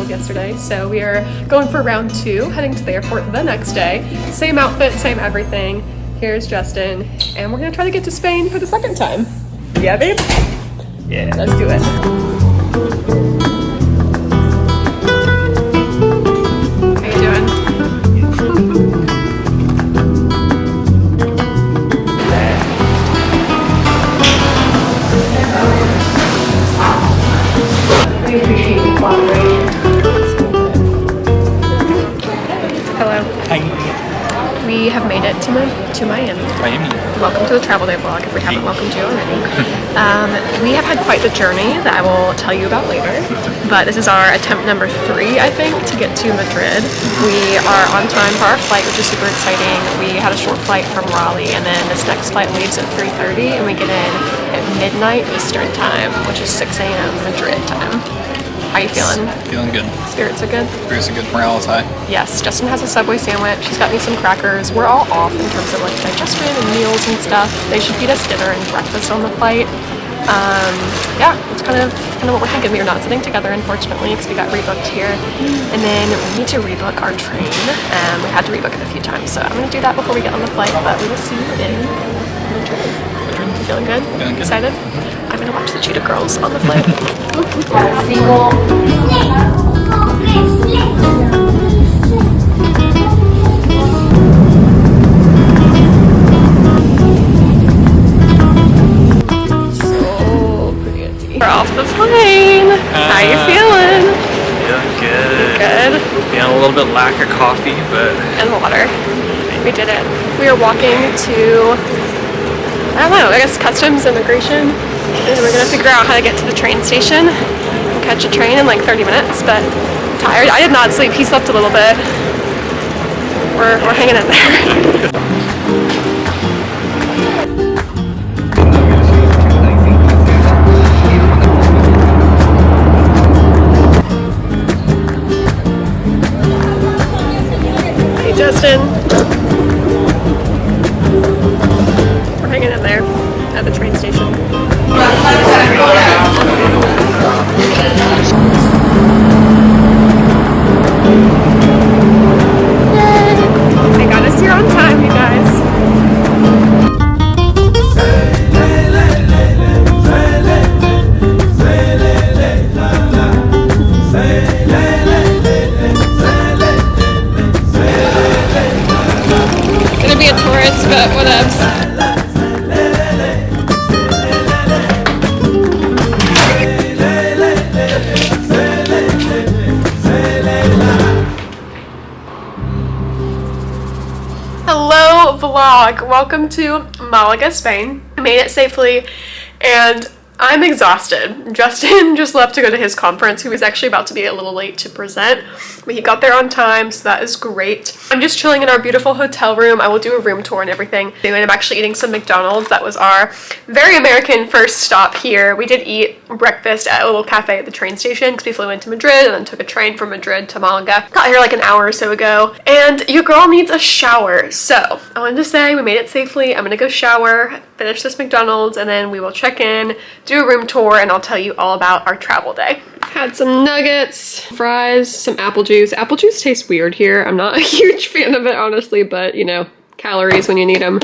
canceled yesterday, so we are going for round 2, heading to the airport the next day. Same outfit, same everything. Here's Justin, and we're gonna try to get to Spain for the second time. Yeah, babe? Yeah, let's do it. How you doing? We appreciate your cooperation. Hello. Hi. We have made it to Miami. Miami. Welcome to the Travel Day vlog if we haven't welcomed you already. We have had quite the journey that I will tell you about later, but this is our attempt number 3, I think, to get to Madrid. We are on time for our flight, which is super exciting. We had a short flight from Raleigh, and then this next flight leaves at 3:30, and we get in at midnight Eastern time, which is 6 a.m. Madrid time. How you feeling? Feeling good. Spirits are good? Spirits are good. Morale is high. Yes, Justin has a Subway sandwich. She's got me some crackers. We're all off in terms of like digestion and meals and stuff. They should feed us dinner and breakfast on the flight. Yeah, it's kind of what we're thinking. We are not sitting together, unfortunately, because we got rebooked here. And then we need to rebook our train. We had to rebook it a few times, so I'm going to do that before we get on the flight, but we will see you in Madrid. You feeling good? Feeling good. Excited? I'm going to watch the Cheetah Girls on the flight. We're off the plane. How you feeling? Feeling good. Good. Feeling a little bit lack of coffee, but... And water. We did it. We are walking to, I don't know, I guess customs, immigration. And we're gonna figure out how to get to the train station. We'll catch a train in like 30 minutes, but I'm tired. I did not sleep. He slept a little bit. We're hanging in there. Justin. We're hanging in there at the train station. I got us here on time, you guys. Be a tourist, but whatevs. Hello vlog, welcome to Malaga, Spain. I made it safely and I'm exhausted. Justin just left to go to his conference. He was actually about to be a little late to present, but he got there on time, so that is great. I'm just chilling in our beautiful hotel room. I will do a room tour and everything. And I'm actually eating some McDonald's. That was our very American first stop here. We did eat breakfast at a little cafe at the train station because we flew into Madrid and then took a train from Madrid to Malaga. Got here like an hour or so ago. And your girl needs a shower. So I wanted to say we made it safely. I'm gonna go shower, finish this McDonald's, and then we will check in, do a room tour, and I'll tell you all about our travel day. Had some nuggets, fries, some apple juice. Apple juice tastes weird here. I'm not a huge fan of it, honestly, but you know, calories when you need them.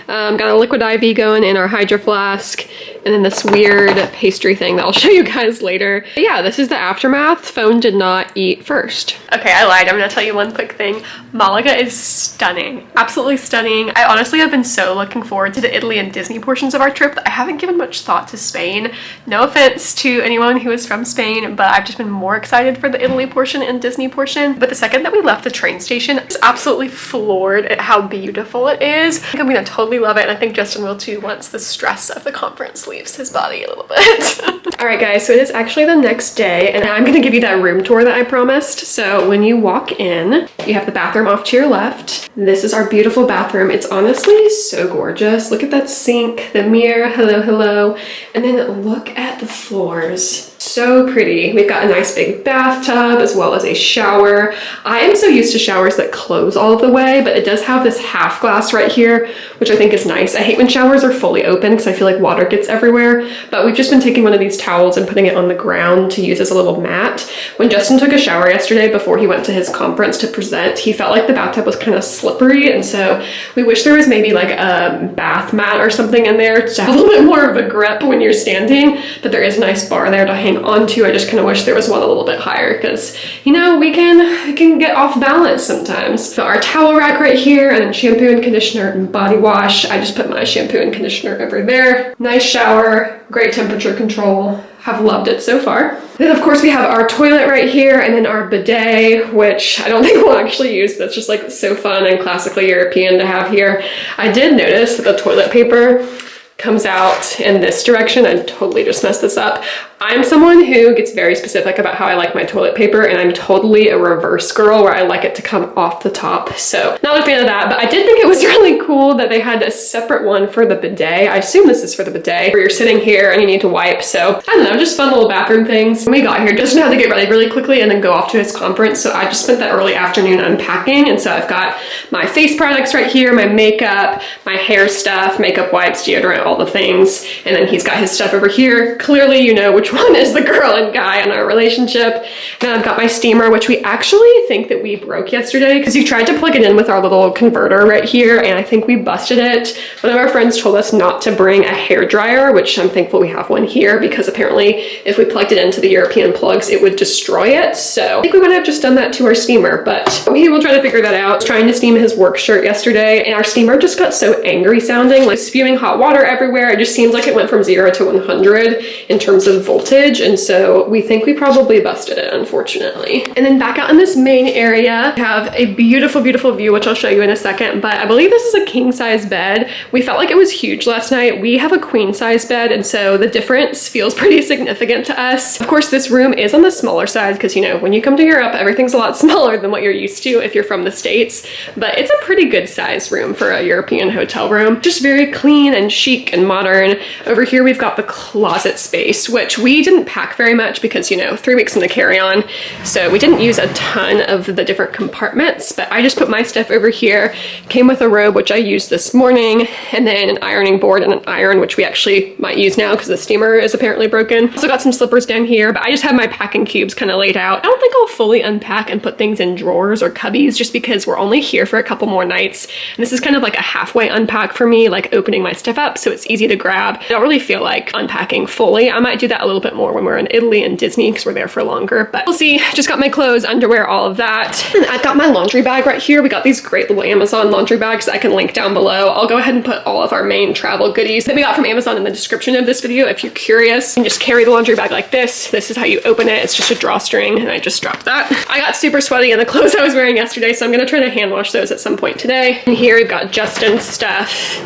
Got a liquid IV going in our Hydro Flask, and then this weird pastry thing that I'll show you guys later. But yeah, this is the aftermath. Phone did not eat first. Okay, I lied. I'm gonna tell you one quick thing. Malaga is stunning. Absolutely stunning. I honestly have been so looking forward to the Italy and Disney portions of our trip that I haven't given much thought to Spain. No offense to anyone who is from Spain, but I've just been more excited for the Italy portion and Disney portion. But the second that we left the train station, I was absolutely floored at how beautiful it is. I think I'm gonna totally love it, and I think Justin will too once the stress of the conference leaves his body a little bit. All right guys, so it is actually the next day, and I'm gonna give you that room tour that I promised. So when you walk in, you have the bathroom off to your left. This is our beautiful bathroom. It's honestly so gorgeous. Look at that sink, the mirror, hello, hello. And then look at the floors. so pretty. We've got a nice big bathtub as well as a shower. I am so used to showers that close all the way, but it does have this half glass right here, which I think is nice. I hate when showers are fully open because I feel like water gets everywhere, but we've just been taking one of these towels and putting it on the ground to use as a little mat. When Justin took a shower yesterday before he went to his conference to present, he felt like the bathtub was kind of slippery, and so we wish there was maybe like a bath mat or something in there to have a little bit more of a grip when you're standing, but there is a nice bar there to hang on to. I just kind of wish there was one a little bit higher because, you know, we can get off balance sometimes. So our towel rack right here, and then shampoo and conditioner and body wash. I just put my shampoo and conditioner over there. Nice shower, great temperature control. Have loved it so far. Then of course we have our toilet right here, and then our bidet, which I don't think we'll actually use, but it's just like so fun and classically European to have here. I did notice that the toilet paper comes out in this direction. I totally just messed this up. I'm someone who gets very specific about how I like my toilet paper, and I'm totally a reverse girl where I like it to come off the top. So not a fan of that, but I did think it was really cool that they had a separate one for the bidet. I assume this is for the bidet where you're sitting here and you need to wipe. So I don't know, just fun little bathroom things. When we got here, Justin had to get ready really quickly and then go off to his conference. So I just spent that early afternoon unpacking. And so I've got my face products right here, my makeup, my hair stuff, makeup wipes, deodorant, all the things. And then he's got his stuff over here. Clearly, you know which one is the girl and guy in our relationship. And I've got my steamer, which we actually think that we broke yesterday because you tried to plug it in with our little converter right here, and I think we busted it. One of our friends told us not to bring a hair dryer, which I'm thankful we have one here because apparently if we plugged it into the European plugs, it would destroy it. So I think we would have just done that to our steamer, but we will try to figure that out. I was trying to steam his work shirt yesterday, and our steamer just got so angry sounding, like spewing hot water everywhere. It just seems like it went from 0 to 100 in terms of voltage, and so we think we probably busted it, unfortunately. And then back out in this main area, we have a beautiful, beautiful view, which I'll show you in a second, but I believe this is a king size bed. We felt like it was huge last night. We have a queen size bed, and so the difference feels pretty significant to us. Of course, this room is on the smaller side because, you know, when you come to Europe, everything's a lot smaller than what you're used to if you're from the States, but it's a pretty good size room for a European hotel room. Just very clean and chic and modern. Over here, we've got the closet space, which we didn't pack very much because, you know, 3 weeks in the carry-on, so we didn't use a ton of the different compartments, but I just put my stuff over here. Came with a robe, which I used this morning, and then an ironing board and an iron, which we actually might use now because the steamer is apparently broken. Also got some slippers down here, but I just have my packing cubes kind of laid out. I don't think I'll fully unpack and put things in drawers or cubbies just because we're only here for a couple more nights, and this is kind of like a halfway unpack for me, like opening my stuff up so it's easy to grab. I don't really feel like unpacking fully. I might do that a little bit more when we're in Italy and Disney because we're there for longer, but we'll see. Just got my clothes, underwear, all of that. And I've got my laundry bag right here. We got these great little Amazon laundry bags that I can link down below. I'll go ahead and put all of our main travel goodies that we got from Amazon in the description of this video if you're curious. You can just carry the laundry bag like this. This is how you open it. It's just a drawstring, and I just dropped that. I got super sweaty in the clothes I was wearing yesterday, so I'm gonna try to hand wash those at some point today. And here we've got Justin's stuff,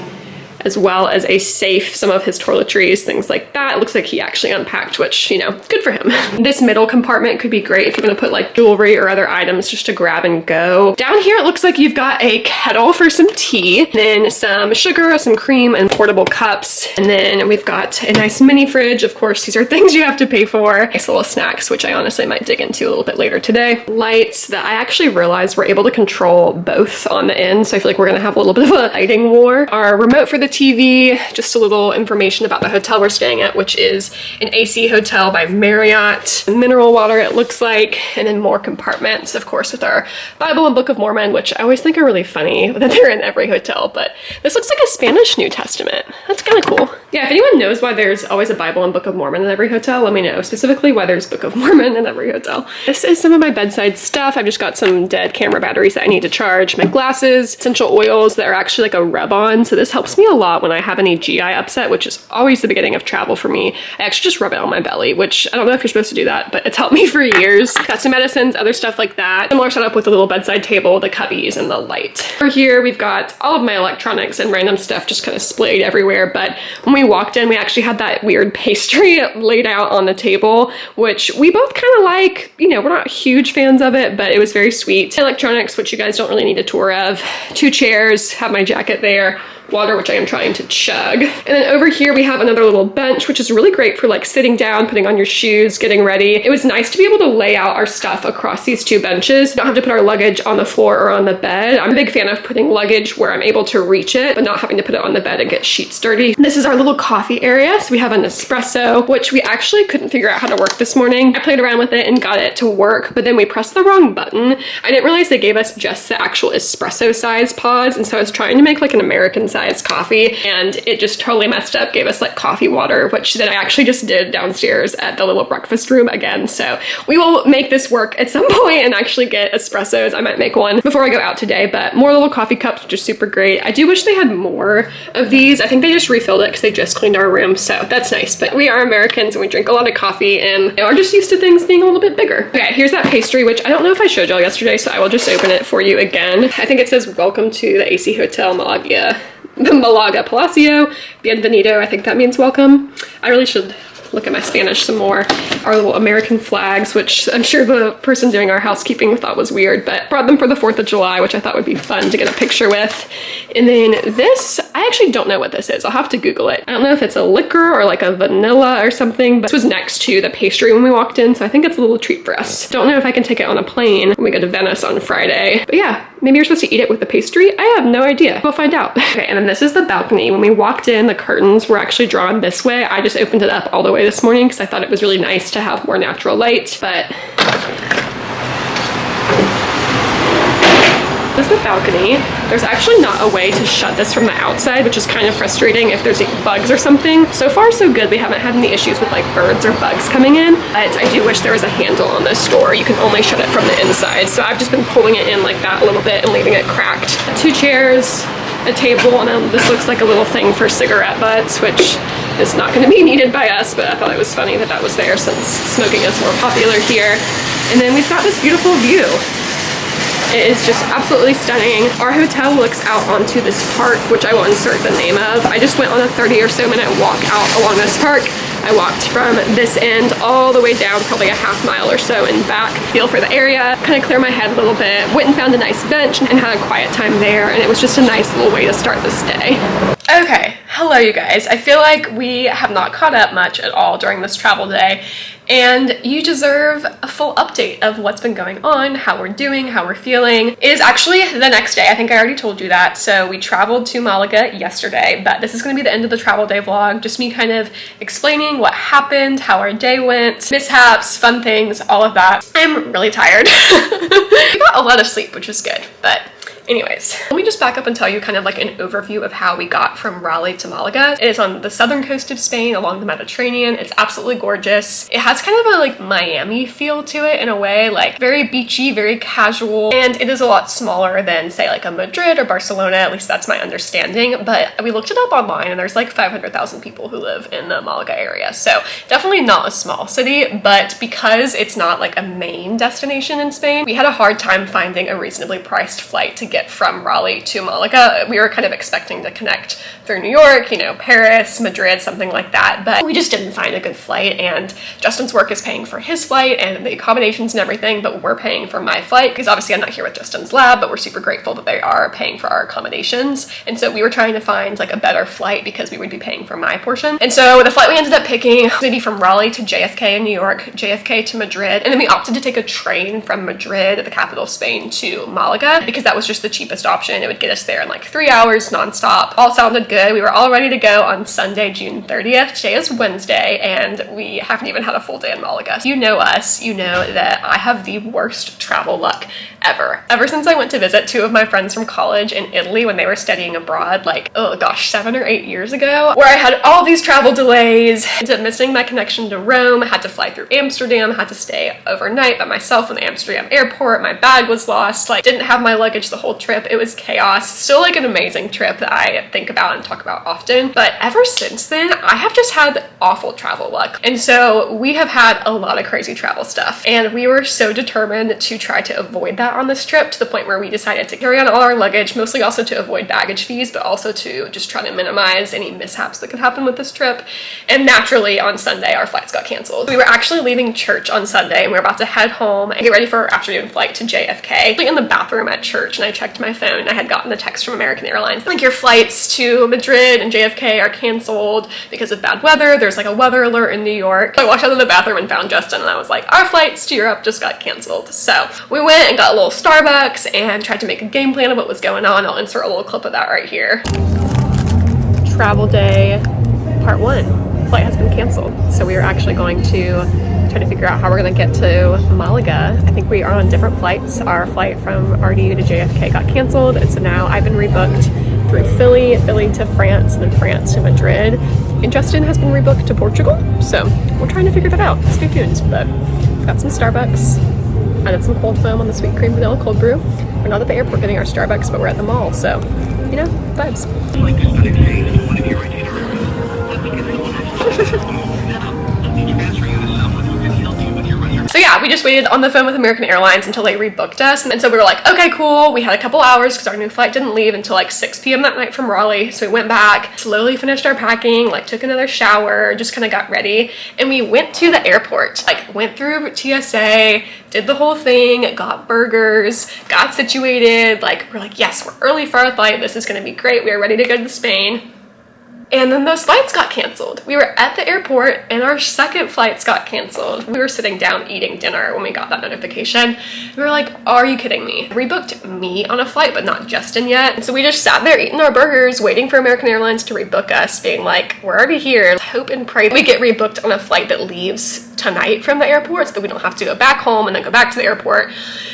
as well as a safe, some of his toiletries, things like that. It looks like he actually unpacked, which, you know, good for him. This middle compartment could be great if you're gonna put like jewelry or other items just to grab and go. Down here, it looks like you've got a kettle for some tea, then some sugar, some cream, and portable cups. And then we've got a nice mini fridge. Of course, these are things you have to pay for. Nice little snacks, which I honestly might dig into a little bit later today. Lights that I actually realized we're able to control both on the end, so I feel like we're gonna have a little bit of a lighting war. Our remote for the TV, just a little information about the hotel we're staying at, which is an AC hotel by Marriott. Mineral water, it looks like, and then more compartments, of course, with our Bible and Book of Mormon, which I always think are really funny that they're in every hotel, but this looks like a Spanish New Testament. That's kind of cool. Yeah, if anyone knows why there's always a Bible and Book of Mormon in every hotel, let me know. Specifically why there's Book of Mormon in every hotel. This is some of my bedside stuff. I've just got some dead camera batteries that I need to charge, my glasses, essential oils that are actually like a rub-on, so this helps me a lot when I have any GI upset, which is always the beginning of travel for me. I actually just rub it on my belly, which I don't know if you're supposed to do that, but it's helped me for years. Got some medicines, other stuff like that. Similar setup with a little bedside table, the cubbies, and the light. Over here, we've got all of my electronics and random stuff just kind of splayed everywhere, but when we walked in, we actually had that weird pastry laid out on the table, which we both kind of like. You know, we're not huge fans of it, but it was very sweet. Electronics, which you guys don't really need a tour of. 2 chairs, have my jacket there. water, which I am trying to chug. And then over here we have another little bench, which is really great for like sitting down, putting on your shoes, getting ready. It was nice to be able to lay out our stuff across these two benches. Don't have to put our luggage on the floor or on the bed. I'm a big fan of putting luggage where I'm able to reach it, but not having to put it on the bed and get sheets dirty. This is our little coffee area. So we have an espresso, which we actually couldn't figure out how to work this morning. I played around with it and got it to work, but then we pressed the wrong button. I didn't realize they gave us just the actual espresso size pods, and so I was trying to make like an American sized coffee, and it just totally messed up, gave us like coffee water, which then I actually just did downstairs at the little breakfast room again. So we will make this work at some point and actually get espressos. I might make one before I go out today, but more little coffee cups, which is super great. I do wish they had more of these. I think they just refilled it because they just cleaned our room, so that's nice. But we are Americans and we drink a lot of coffee and are just used to things being a little bit bigger. Okay, here's that pastry, which I don't know if I showed y'all yesterday, so I will just open it for you again. I think it says welcome to the AC Hotel Malaga, the Malaga Palacio, Bienvenido. I think that means welcome. I really should look at my Spanish some more. Our little American flags, which I'm sure the person doing our housekeeping thought was weird, but brought them for the 4th of July, which I thought would be fun to get a picture with. And then this, I actually don't know what this is. I'll have to Google it. I don't know if it's a liquor or like a vanilla or something, but this was next to the pastry when we walked in, so I think it's a little treat for us. Don't know if I can take it on a plane when we go to Venice on Friday, but yeah, maybe you're supposed to eat it with the pastry. I have no idea. We'll find out. Okay, and then this is the balcony. When we walked in, the curtains were actually drawn this way. I just opened it up all the way this morning because I thought it was really nice to have more natural light, but this is the balcony. There's actually not a way to shut this from the outside, which is kind of frustrating if there's bugs or something. So far so good. We haven't had any issues with like birds or bugs coming in, but I do wish there was a handle on this door. You can only shut it from the inside. So I've just been pulling it in like that a little bit and leaving it cracked. 2 chairs, a table, and then this looks like a little thing for cigarette butts, which is not going to be needed by us, but I thought it was funny that that was there since smoking is more popular here. And then we've got this beautiful view. It is just absolutely stunning. Our hotel looks out onto this park, which I will insert the name of. I just went on a 30 or so minute walk out along this park. I walked from this end all the way down, probably a half mile or so, and back. Feel for the area, kind of clear my head a little bit. Went and found a nice bench and had a quiet time there, and it was just a nice little way to start this day. Okay, hello you guys. I feel like we have not caught up much at all during this travel day, and you deserve a full update of what's been going on, how we're doing, how we're feeling. It is actually the next day. I think I already told you that. So we traveled to Malaga yesterday, but this is going to be the end of the travel day vlog. Just me kind of explaining what happened, how our day went, mishaps, fun things, all of that. I'm really tired. I got a lot of sleep, which was good, but anyways, let me just back up and tell you kind of like an overview of how we got from Raleigh to Malaga. It is on the southern coast of Spain along the Mediterranean. It's absolutely gorgeous. It has kind of a like Miami feel to it in a way, like very beachy, very casual, and it is a lot smaller than say like a Madrid or Barcelona, at least that's my understanding. But we looked it up online and there's like 500,000 people who live in the Malaga area. So definitely not a small city, but because it's not like a main destination in Spain, we had a hard time finding a reasonably priced flight to get from Raleigh to Malaga. We were kind of expecting to connect through New York, you know, Paris, Madrid, something like that, but we just didn't find a good flight, and Justin's work is paying for his flight and the accommodations and everything, but we're paying for my flight because obviously I'm not here with Justin's lab, but we're super grateful that they are paying for our accommodations. And so we were trying to find like a better flight because we would be paying for my portion. And so the flight we ended up picking was maybe from Raleigh to JFK in New York, JFK to Madrid, and then we opted to take a train from Madrid, the capital of Spain, to Malaga because that was just the cheapest option. It would get us there in like 3 hours nonstop. All sounded good. We were all ready to go on Sunday, June 30th. Today is Wednesday, and we haven't even had a full day in Malaga. You know us, you know that I have the worst travel luck ever. Ever since I went to visit 2 of my friends from college in Italy when they were studying abroad, like, oh gosh, 7 or 8 years ago, where I had all these travel delays, ended up missing my connection to Rome, had to fly through Amsterdam, had to stay overnight by myself in the Amsterdam airport, my bag was lost, like, didn't have my luggage the whole trip. It was chaos. Still like an amazing trip that I think about and talk about often, but ever since then, I have just had awful travel luck. And so we have had a lot of crazy travel stuff, and we were so determined to try to avoid that on this trip to the point where we decided to carry on all our luggage, mostly also to avoid baggage fees, but also to just try to minimize any mishaps that could happen with this trip. And naturally on Sunday, our flights got canceled. We were actually leaving church on Sunday and we were about to head home and get ready for our afternoon flight to JFK. In the bathroom at church, and I checked checked my phone. I had gotten a text from American Airlines. Like, your flights to Madrid and JFK are canceled because of bad weather. There's like a weather alert in New York. So I walked out of the bathroom and found Justin, and I was like, our flights to Europe just got canceled. So we went and got a little Starbucks and tried to make a game plan of what was going on. I'll insert a little clip of that right here. Travel day part 1. Flight has been canceled. So we are actually going to try to figure out how we're going to get to Malaga. I think we are on different flights. Our flight from RDU to JFK got canceled, and so now I've been rebooked through Philly to France, and then France to Madrid. And Justin has been rebooked to Portugal. So we're trying to figure that out. Stay tuned. But we've got some Starbucks. I did some cold foam on the sweet cream vanilla cold brew. We're not at the airport getting our Starbucks, but we're at the mall. So, you know, vibes. So yeah, we just waited on the phone with American Airlines until they rebooked us. And so we were like, okay, cool. We had a couple hours because our new flight didn't leave until like 6 p.m. that night from Raleigh. So we went back, slowly finished our packing, like took another shower, just kind of got ready. And we went to the airport, like went through TSA, did the whole thing, got burgers, got situated. Like, we're like, yes, we're early for our flight. This is going to be great. We are ready to go to Spain. And then those flights got canceled. We were at the airport and our second flights got canceled. We were sitting down eating dinner when we got that notification. We were like, are you kidding me? Rebooked me on a flight, but not Justin yet. And so we just sat there eating our burgers, waiting for American Airlines to rebook us, being like, we're already here. Hope and pray we get rebooked on a flight that leaves tonight from the airport so that we don't have to go back home and then go back to the airport.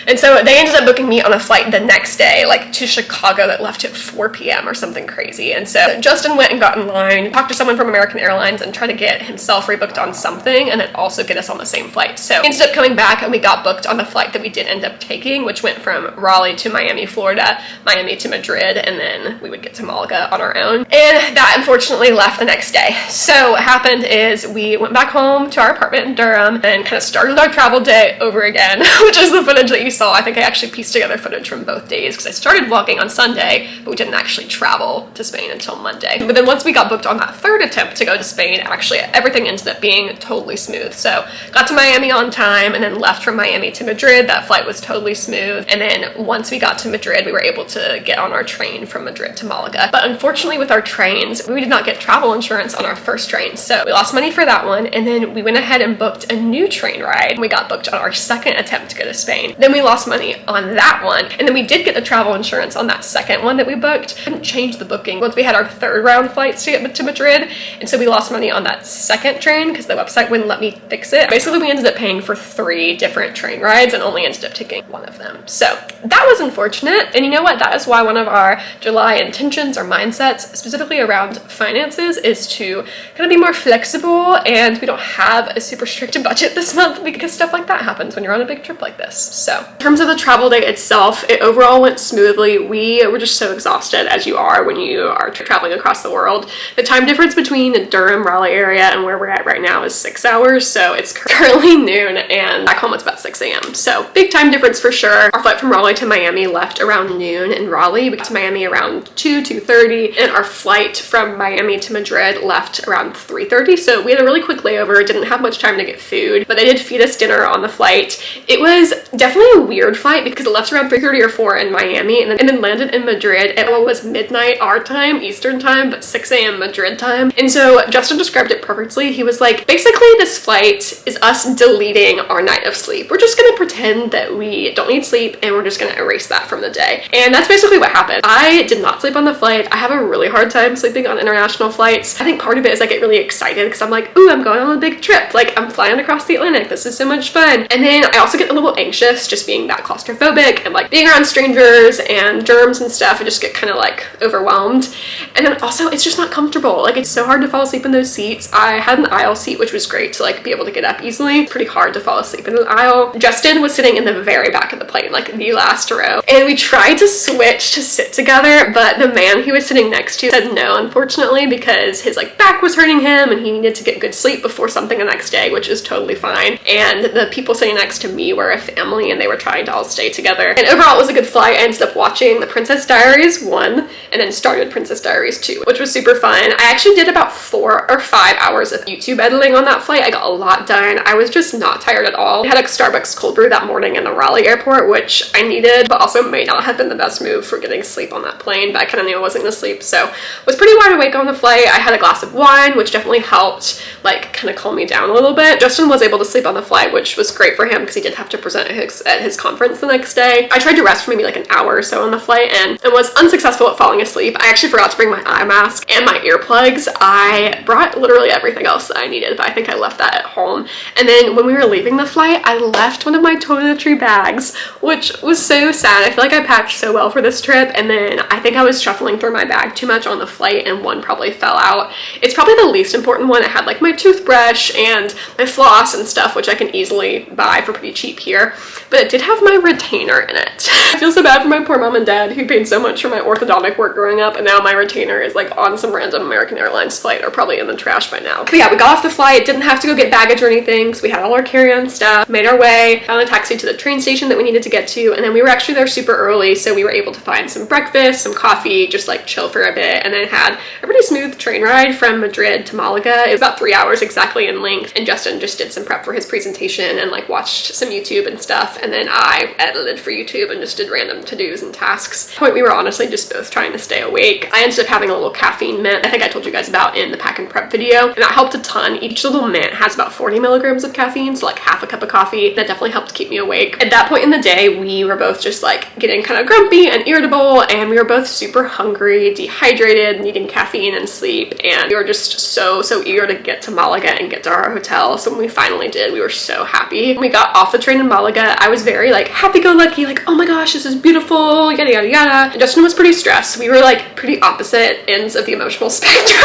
And so they ended up booking me on a flight the next day, like to Chicago, that left at 4 p.m. or something crazy. And so Justin went and got in line, talked to someone from American Airlines and tried to get himself rebooked on something and then also get us on the same flight. So he ended up coming back and we got booked on the flight that we did end up taking, which went from Raleigh to Miami, Florida, Miami to Madrid, and then we would get to Malaga on our own. And that unfortunately left the next day. So what happened is we went back home to our apartment in Durham and kind of started our travel day over again, which is the footage that you saw. I think I actually pieced together footage from both days because I started vlogging on Sunday, but we didn't actually travel to Spain until Monday. But then once we got booked on that third attempt to go to Spain, actually everything ended up being totally smooth. So got to Miami on time and then left from Miami to Madrid. That flight was totally smooth. And then once we got to Madrid, we were able to get on our train from Madrid to Malaga. But unfortunately with our trains, we did not get travel insurance on our first train. So we lost money for that one. And then we went ahead and booked a new train ride. We got booked on our second attempt to go to Spain. Then we lost money on that one. And then we did get the travel insurance on that second one that we booked. Couldn't change the booking once we had our third round flights to get to Madrid. And so we lost money on that second train because the website wouldn't let me fix it. Basically, we ended up paying for 3 different train rides and only ended up taking one of them. So that was unfortunate. And you know what? That is why one of our July intentions or mindsets, specifically around finances, is to kind of be more flexible, and we don't have a super strict budget this month because stuff like that happens when you're on a big trip like this. So in terms of the travel day itself, it overall went smoothly. We were just so exhausted, as you are when you are traveling across the world. The time difference between the Durham, Raleigh area and where we're at right now is 6 hours. So it's currently noon and back home it's about 6 a.m. So big time difference for sure. Our flight from Raleigh to Miami left around noon in Raleigh. We got to Miami around 2:30, and our flight from Miami to Madrid left around 3:30. So we had a really quick layover, didn't have much time to get food, but they did feed us dinner on the flight. It was definitely a weird flight because it left around 3:30 or 4 in Miami and then landed in Madrid at what was midnight our time, Eastern time, but 6 a.m. Madrid time. And so Justin described it perfectly. He was like, basically this flight is us deleting our night of sleep. We're just gonna pretend that we don't need sleep and we're just gonna erase that from the day. And that's basically what happened. I did not sleep on the flight. I have a really hard time sleeping on international flights. I think part of it is I get really excited because I'm like, ooh, I'm going on a big trip. Like, I'm flying across the Atlantic. This is so much fun. And then I also get a little anxious just being that claustrophobic and like being around strangers and germs and stuff. I just get kind of like overwhelmed. And then also it's just not comfortable. Like, it's so hard to fall asleep in those seats. I had an aisle seat, which was great to like be able to get up easily. Pretty hard to fall asleep in an aisle. Justin was sitting in the very back of the plane, like the last row. And we tried to switch to sit together, but the man he was sitting next to said no, unfortunately, because his like back was hurting him and he needed to get good sleep before something the next day, which is totally fine. And the people sitting next to me were a family and they were trying to all stay together. And overall it was a good flight. I ended up watching The Princess Diaries 1 and then started Princess Diaries 2, which was super fun. I actually did about 4 or 5 hours of YouTube editing on that flight. I got a lot done. I was just not tired at all. I had a Starbucks cold brew that morning in the Raleigh airport, which I needed, but also may not have been the best move for getting sleep on that plane, but I kind of knew I wasn't gonna sleep, so was pretty wide awake on the flight. I had a glass of wine, which definitely helped like kind of calm me down a little bit. Justin was able to sleep on the flight, which was great for him because he did have to present at his conference the next day. I tried to rest for maybe like an hour or so on the flight and was unsuccessful at falling asleep. I actually forgot to bring my eye mask and my earplugs. I brought literally everything else that I needed, but I think I left that at home. And then when we were leaving the flight, I left one of my toiletry bags, which was so sad. I feel like I packed so well for this trip, and then I think I was shuffling through my bag too much on the flight and one probably fell out. It's probably the least important one. It had like my toothbrush and my floss and stuff, which I can easily buy for pretty cheap here, but it did have my retainer in it. I feel so bad for my poor mom and dad who paid so much for my orthodontic work growing up, and now my retainer is like on some random American Airlines flight or probably in the trash by now. But yeah, we got off the flight, didn't have to go get baggage or anything, so we had all our carry-on stuff, made our way, found a taxi to the train station that we needed to get to, and then we were actually there super early, so we were able to find some breakfast, some coffee, just like chill for a bit, and then had a pretty smooth train ride from Madrid to Malaga. It was about 3 hours exactly in length, and Justin just did some prep for his presentation and like watched some YouTube and stuff, and then I edited for YouTube and just did random to-dos and tasks. At the point we were honestly just both trying to stay awake. I ended up having a little caffeine mint I think I told you guys about in the pack and prep video, and that helped a ton. Each little mint has about 40 milligrams of caffeine, so like half a cup of coffee. That definitely helped keep me awake. At that point in the day, we were both just like getting kind of grumpy and irritable, and we were both super hungry, dehydrated, needing caffeine and sleep, and we were just so eager to get to Malaga and get to our hotel. So when we finally did, we were so happy. When we got off the train in Malaga, I was very like happy-go-lucky, like, oh my gosh, this is beautiful, yada yada yada. And Justin was pretty stressed. We were like pretty opposite ends of the emotional spectrum.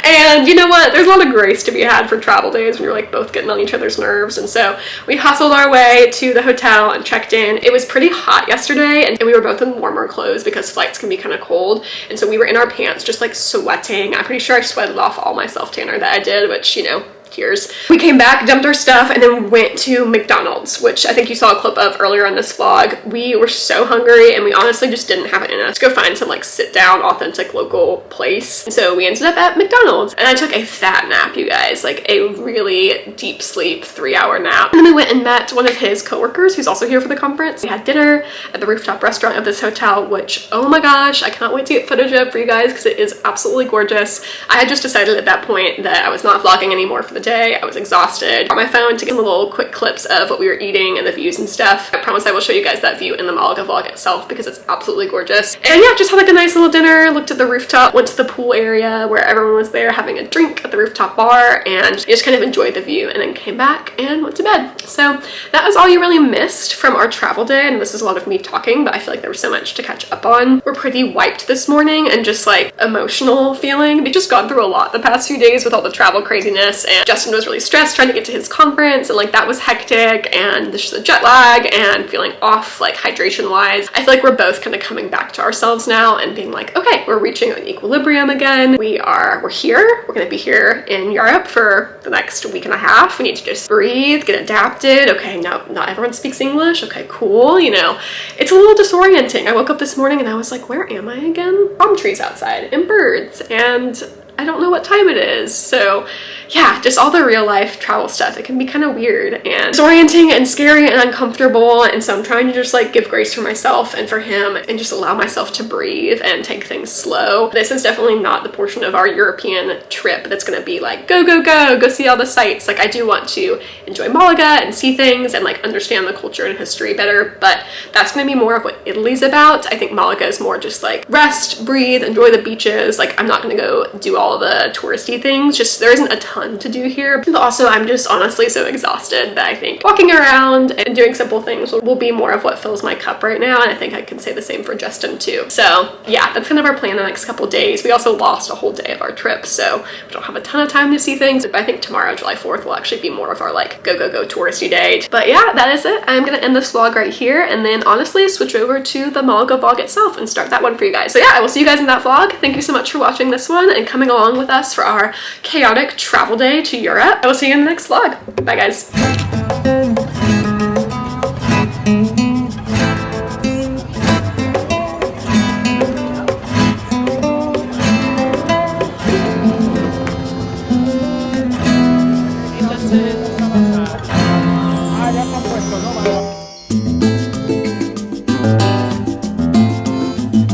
And you know what? There's a lot of grace to be had for travel days when you're like both getting on each other's nerves. And so we hustled our way to the hotel and checked in. It was pretty hot yesterday, and we were both in warmer clothes because flights can be kind of cold. And so we were in our pants just like sweating. I'm pretty sure I sweated off all my self tanner that I did, which, you know, tears. We came back, dumped our stuff, and then went to McDonald's, which I think you saw a clip of earlier in this vlog. We were so hungry and we honestly just didn't have it in us to go find some like sit down authentic local place. And so we ended up at McDonald's, and I took a fat nap, you guys, like a really deep sleep 3-hour nap. And then we went and met one of his coworkers who's also here for the conference. We had dinner at the rooftop restaurant of this hotel, which, oh my gosh, I cannot wait to get footage of for you guys because it is absolutely gorgeous. I had just decided at that point that I was not vlogging anymore for the day. I was exhausted. On my phone to get some little quick clips of what we were eating and the views and stuff. I promise I will show you guys that view in the Malaga vlog itself because it's absolutely gorgeous. And yeah, just had like a nice little dinner, looked at the rooftop, went to the pool area where everyone was there having a drink at the rooftop bar, and just kind of enjoyed the view, and then came back and went to bed. So that was all you really missed from our travel day, and this is a lot of me talking, but I feel like there was so much to catch up on. We're pretty wiped this morning and just like emotional feeling. We've just gone through a lot the past few days with all the travel craziness, and Justin was really stressed trying to get to his conference, and like that was hectic, and there's the jet lag and feeling off like hydration wise. I feel like we're both kind of coming back to ourselves now and being like, okay, we're reaching an equilibrium again. We're here. We're gonna be here in Europe for the next week and a half. We need to just breathe, get adapted. Okay, no, not everyone speaks English. Okay, cool. You know, it's a little disorienting. I woke up this morning and I was like, where am I again? Palm trees outside and birds, and I don't know what time it is. So yeah, just all the real life travel stuff. It can be kind of weird and disorienting and scary and uncomfortable. And so I'm trying to just like give grace for myself and for him and just allow myself to breathe and take things slow. This is definitely not the portion of our European trip that's going to be like, go, go, go see all the sights. Like I do want to enjoy Malaga and see things and like understand the culture and history better, but that's going to be more of what Italy's about. I think Malaga is more just like rest, breathe, enjoy the beaches. Like I'm not going to go do all the touristy things. Just there isn't a ton to do here, but also I'm just honestly so exhausted that I think walking around and doing simple things will be more of what fills my cup right now, and I think I can say the same for Justin too. So yeah, that's kind of our plan the next couple days. We also lost a whole day of our trip, so we don't have a ton of time to see things, but I think tomorrow, July 4th, will actually be more of our like go touristy day. But yeah, that is it. I'm gonna end this vlog right here and then honestly switch over to the Malaga vlog itself and start that one for you guys. So yeah, I will see you guys in that vlog. Thank you so much for watching this one and coming along along with us for our chaotic travel day to Europe. I will see you in the next vlog. Bye guys.